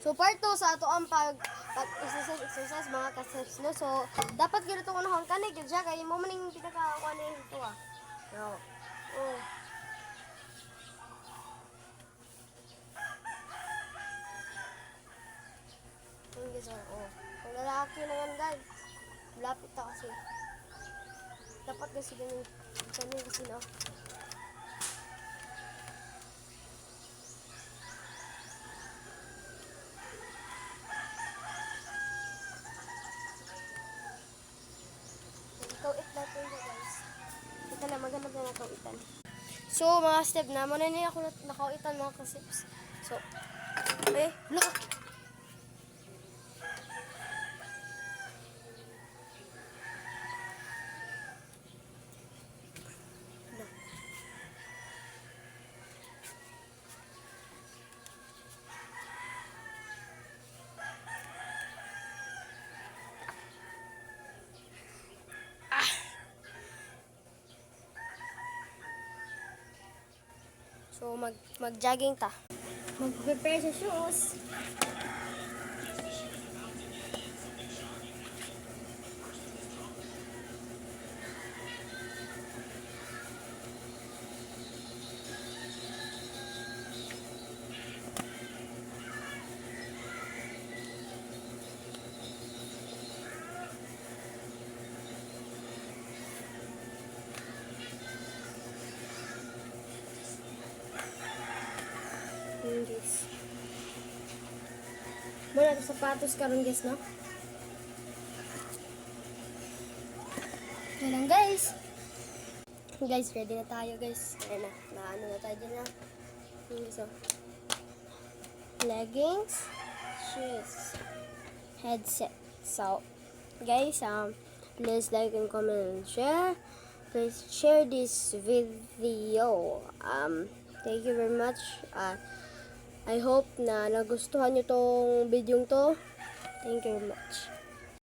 So part 2 sa ato ang pag-exercise mga ka-steps no. So dapat gyud ito unahon kani gyud siya kay mo man ning pinaka kuan ni ito ah. No. Oh. Yung guys, oh. Kung lalaki na yan guys, lapit na kasi. Dapat kasi ganun kasi no. Kauit natin ito guys. Ito na, maganda na nakauitan. So, mga step na, muna niya ako nakauitan mga kasips. So, look! So, mag-jogging ta. Mag-prepare sa shoes. Guys. Muna ito sapatos karon guys, no? Yan lang guys. Guys, ready na tayo guys. Ayan na, ano na tayo dyan na. So, leggings, shoes, headset. So, guys, please like and comment and share. Please share this video. Thank you very much. I hope na nagustuhan nyo tong video to. Thank you very much.